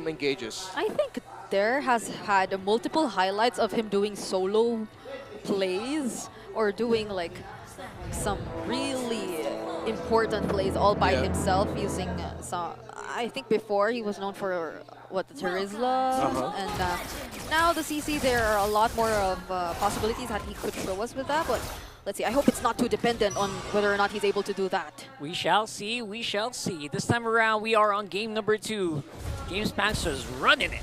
some engages. I think Dare has had multiple highlights of him doing solo plays or doing like some really important plays all by himself using some. I think before he was known for what, the Terizla, and now the CC, there are a lot more of possibilities that he could show us with that, but let's see. I hope it's not too dependent on whether or not he's able to do that. We shall see, we shall see. This time around, we are on game number 2. James Panxer's running it.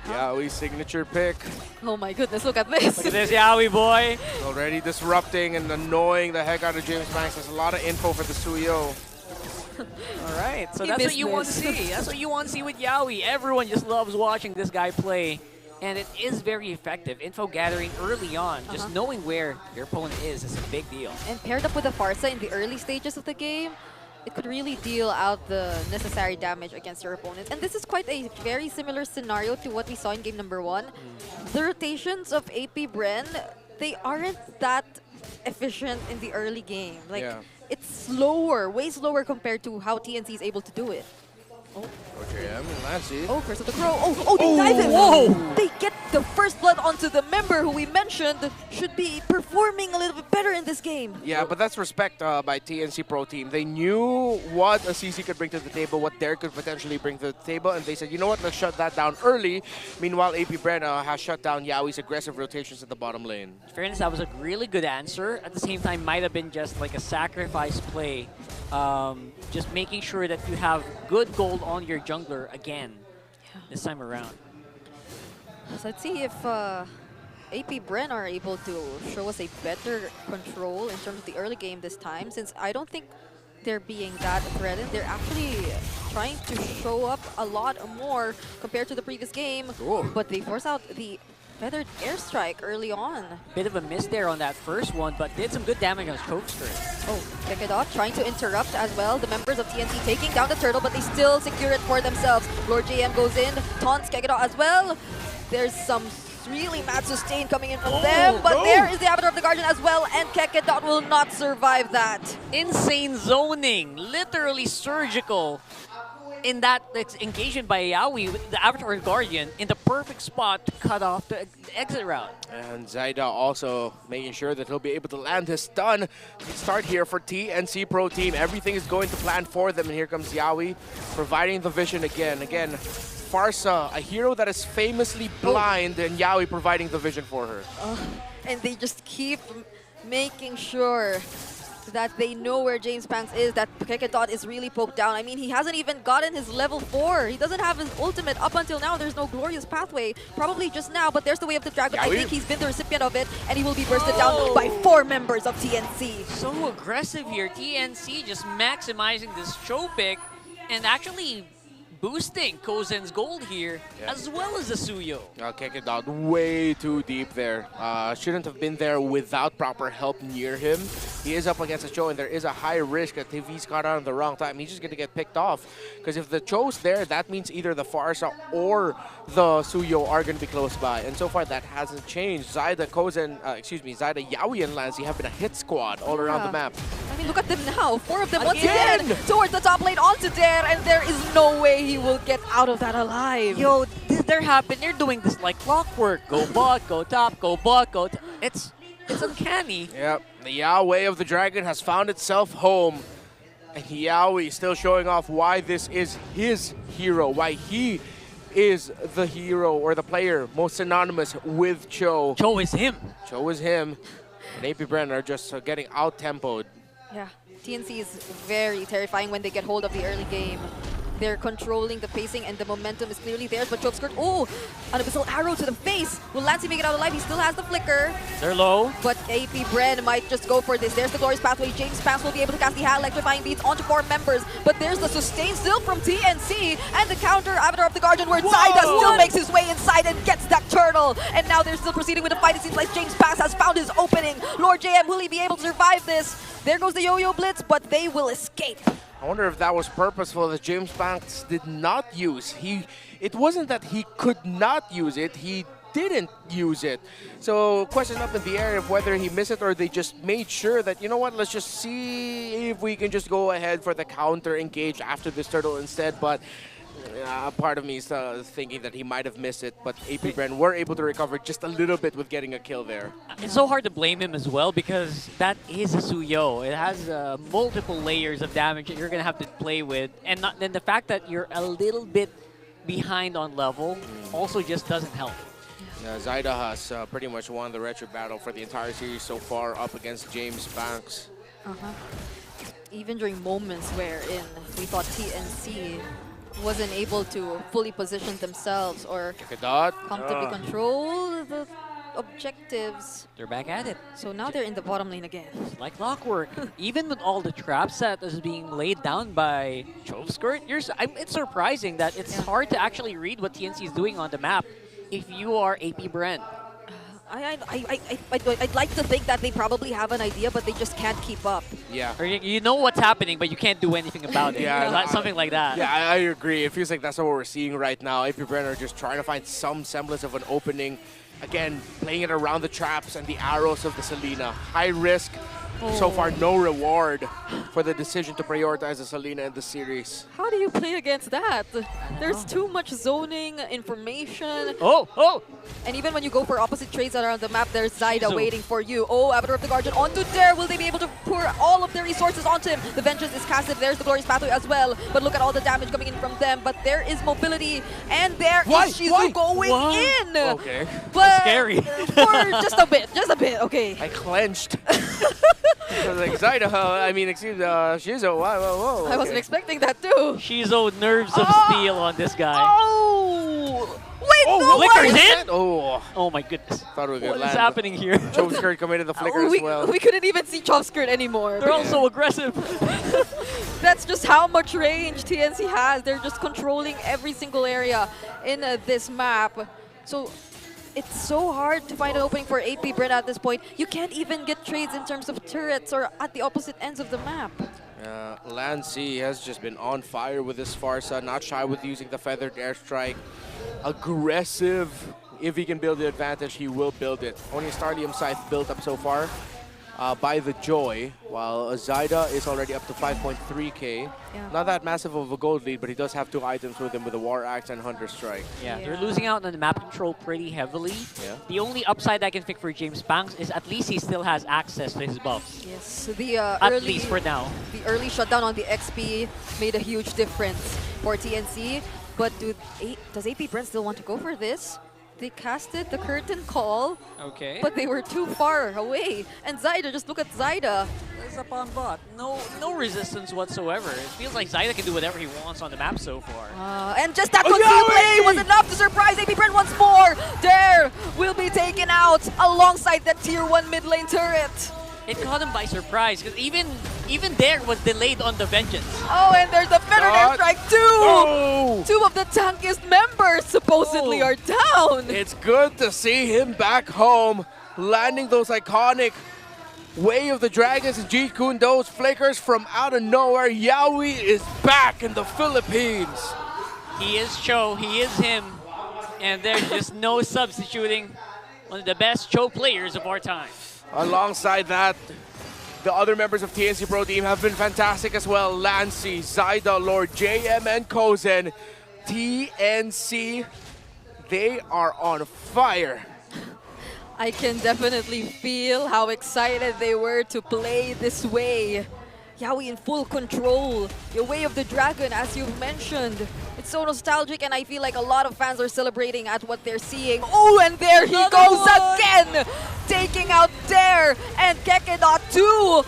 Yowie's signature pick. Oh my goodness, look at this. Look at this Yowie boy. Already disrupting and annoying the heck out of James Banks. There's a lot of info for the Suyo. All right, so that's what you want to see. That's what you want to see with Yowie. Everyone just loves watching this guy play. And it is very effective. Info gathering early on, just knowing where your opponent is a big deal. And paired up with the Farsa in the early stages of the game, it could really deal out the necessary damage against your opponent. And this is quite a very similar scenario to what we saw in game number 1. The rotations of apbren, they aren't that efficient in the early game. Like, it's slower, way slower compared to how TNC is able to do it. OJM and Lancy. Oh, Curse of the Crow. Oh, they dive in. Whoa! They get the first blood onto the member who we mentioned should be performing a little bit better in this game. Yeah, but that's respect by TNC Pro Team. They knew what a CC could bring to the table, what Dare could potentially bring to the table, and they said, you know what, let's shut that down early. Meanwhile, apbren has shut down Yowie's aggressive rotations in the bottom lane. In fairness, that was a really good answer. At the same time, might have been just like a sacrifice play. Just making sure that you have good gold on your jungler again this time around. So let's see if apbren are able to show us a better control in terms of the early game this time, since I don't think they're being that threatened. They're actually trying to show up a lot more compared to the previous game, but they force out the feathered airstrike early on. Bit of a miss there on that first one, but did some good damage on Chokester. Oh, Kekidot trying to interrupt as well. The members of TNC taking down the turtle, but they still secure it for themselves. Lord JM goes in, taunts Kekidot as well. There's some really mad sustain coming in from them, but there is the Avatar of the Guardian as well, and Kekidot will not survive that. Insane zoning, literally surgical. In that engagement by Yowie with the Avatar Guardian in the perfect spot to cut off the exit route. And Zyda also making sure that he'll be able to land his stun. Start here for TNC Pro Team. Everything is going to plan for them, and here comes Yowie providing the vision again. Again, Farsa, a hero that is famously blind, and Yowie providing the vision for her. And they just keep making sure that they know where James Panx is, that Kekidot is really poked down. I mean, he hasn't even gotten his level 4. He doesn't have his ultimate up until now. There's no glorious pathway, probably just now, but there's the way of the dragon. I think he's been the recipient of it, and he will be bursted down by 4 members of TNC. So aggressive here. TNC just maximizing this show pick and actually boosting Kozen's gold here, as well as the Suyo. Kekidot way too deep there. Shouldn't have been there without proper help near him. He is up against a Cho, and there is a high risk that if he's caught on at the wrong time, he's just going to get picked off. Because if the Cho's there, that means either the Farsa or the Suyo are going to be close by. And so far, that hasn't changed. Zyda, Zyda, Yowie, and Lancy have been a hit squad all around the map. I mean, look at them now. 4 of them once again towards the top lane onto Dare, and there is no way he will get out of that alive. Yo, they're happening. They're doing this like clockwork. Go bot, go top, go bot, go top. It's uncanny. Yep. The Yahweh of the Dragon has found itself home. And Yowie still showing off why this is his hero, why he is the hero or the player most synonymous with Cho. Cho is him. Cho is him. And apbren are just getting out-tempoed. Yeah, TNC is very terrifying when they get hold of the early game. They're controlling the pacing and the momentum is clearly theirs, but Chokeskirt, an abyssal arrow to the face. Will Lancy make it out alive? He still has the flicker. They're low. But apbren might just go for this. There's the glorious pathway. James Panx will be able to cast the electrifying beats onto 4 members, but there's the sustain still from TNC, and the counter Avatar of the Guardian where Zyda still makes his way inside and gets that turtle. And now they're still proceeding with the fight. It seems like James Panx has found his opening. Lord JM, will he be able to survive this? There goes the yo-yo blitz, but they will escape. I wonder if that was purposeful that James Banks did not use. It wasn't that he could not use it, he didn't use it. So question up in the air of whether he missed it or they just made sure that, you know what, let's just see if we can just go ahead for the counter engage after this turtle instead. But Part of me is thinking that he might have missed it, but apbren were able to recover just a little bit with getting a kill there. It's so hard to blame him as well because that is a Suyo. It has multiple layers of damage that you're going to have to play with. And then the fact that you're a little bit behind on level also just doesn't help. Zaida has pretty much won the retro battle for the entire series so far up against James Banks. Even during moments wherein we thought TNC wasn't able to fully position themselves or comfortably control the objectives. They're back at it. So now they're in the bottom lane again. Like clockwork. Even with all the traps that is being laid down by Chovskirt, it's surprising that it's hard to actually read what TNC is doing on the map if you are apbren. I'd like to think that they probably have an idea, but they just can't keep up. Yeah. Or you know what's happening, but you can't do anything about it. Something like that. Yeah, I agree. It feels like that's what we're seeing right now. apbren are just trying to find some semblance of an opening. Again, playing it around the traps and the arrows of the Selena. High risk. So far, no reward for the decision to prioritize the Selena in the series. How do you play against that? There's too much zoning, information. And even when you go for opposite trades that are on the map, there's Zaida waiting for you. Avatar of the Guardian onto Dare. Will they be able to pour all of their resources onto him? The Vengeance is casted. There's the Glorious Pathway as well. But look at all the damage coming in from them. But there is mobility. And there is Shizu going in. Okay. But scary. For just a bit. Just a bit. Okay. I clenched. Like Zaida, I mean, excuse Shizu. Whoa. Okay. I wasn't expecting that too. Shizu nerves of steel on this guy. Wait, no flicker's way! in? Oh my goodness. Thought we were good. What is happening here? Chovskirt committed the flicker as well. We couldn't even see Chovskirt anymore. They're all so aggressive. That's just how much range TNC has. They're just controlling every single area in this map. So it's so hard to find an opening for apbren at this point. You can't even get trades in terms of turrets or at the opposite ends of the map. Lancy has just been on fire with this Farsa, not shy with using the feathered airstrike. Aggressive. If he can build the advantage, he will build it. Only a Starlium Scythe built up so far by the Joy, while Zaida is already up to 5.3k. Not that massive of a gold lead, but he does have 2 items with him with the War Axe and Hunter Strike. They're losing out on the map control pretty heavily. The only upside I can pick for James Banks is at least he still has access to his buffs. Yes, at least for now. The early shutdown on the XP made a huge difference for TNC. But does apbren still want to go for this? They casted the curtain call, but they were too far away. And Zaida, just look at Zaida. It's up on bot. No resistance whatsoever. It feels like Zaida can do whatever he wants on the map so far. And just that concealed play was enough to surprise apbren once more. Dare will be taken out alongside that tier 1 mid lane turret. It caught him by surprise because even Dare was delayed on the Vengeance. And there's the feathered airstrike too. 2 of the tankiest members supposedly are down. It's good to see him back home, landing those iconic Way of the Dragons and Jeet Kune Do's flickers from out of nowhere. Yaoi is back in the Philippines. He is Cho, he is him, and there's just no substituting one of the best Cho players of our time. Alongside that, the other members of TNC Pro Team have been fantastic as well. Lancy, Zaida, Lord, JM, and Kozen. TNC, they are on fire. I can definitely feel how excited they were to play this way. Yaoi in full control. The Way of the Dragon, as you mentioned. It's so nostalgic, and I feel like a lot of fans are celebrating at what they're seeing. And there he goes again! Taking out Dare and Kekedot too!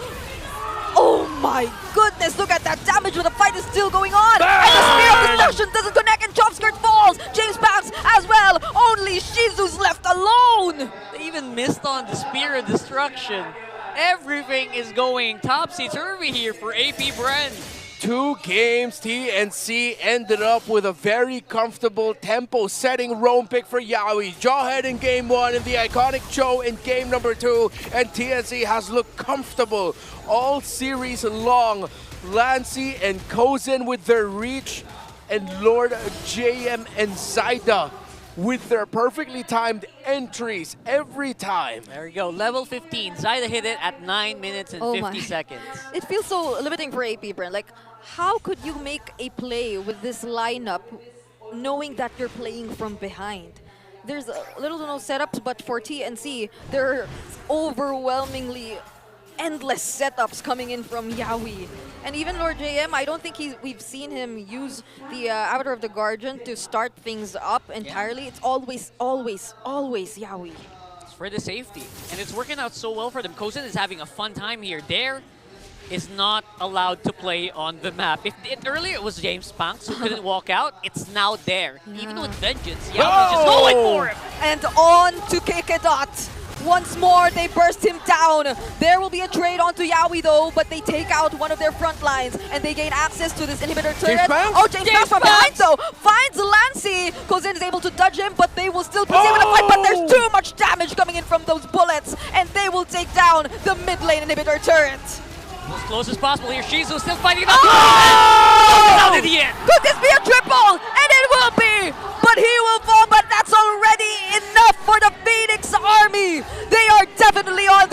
Oh my goodness, look at that damage when the fight is still going on! And the Spear of Destruction doesn't connect and Chovskirt falls! James Banks as well! Only Shizu's left alone! They even missed on the Spear of Destruction. Everything is going topsy-turvy here for apbren. 2 games, TNC ended up with a very comfortable tempo-setting roam pick for Yaoi. Jawhead in game 1 and the iconic Cho in game number 2. And TNC has looked comfortable all series long. Lancy and Kozen with their reach, and Lord, JM, and Zaida with their perfectly timed entries every time. There we go, level 15. Zaida hit it at 9 minutes and 50 seconds. It feels so limiting for apbren. Like, how could you make a play with this lineup knowing that you're playing from behind? There's little to no setups, but for TNC, there are overwhelmingly endless setups coming in from Yawi. And even Lord JM, I don't think we've seen him use the Avatar of the Guardian to start things up entirely. It's always Yawi. It's for the safety. And it's working out so well for them. Kozen is having a fun time here. Dare is not allowed to play on the map. Earlier it was James Panks who couldn't walk out. It's now Dare. Yeah. Even with Vengeance, Yawi just going for him. And on to Kekedot. Once more, they burst him down. There will be a trade onto Yawi though, but they take out one of their front lines and they gain access to this inhibitor turret. James Panks from behind though finds Lancy. Kozin is able to dodge him, but they will still proceed with the fight. But there's too much damage coming in from those bullets, and they will take down the mid lane inhibitor turret. As close as possible here. Shizu still fighting it out in the end. Could this be a triple? And it will be! But he will fall, but that's already enough for the Phoenix Army. They are definitely on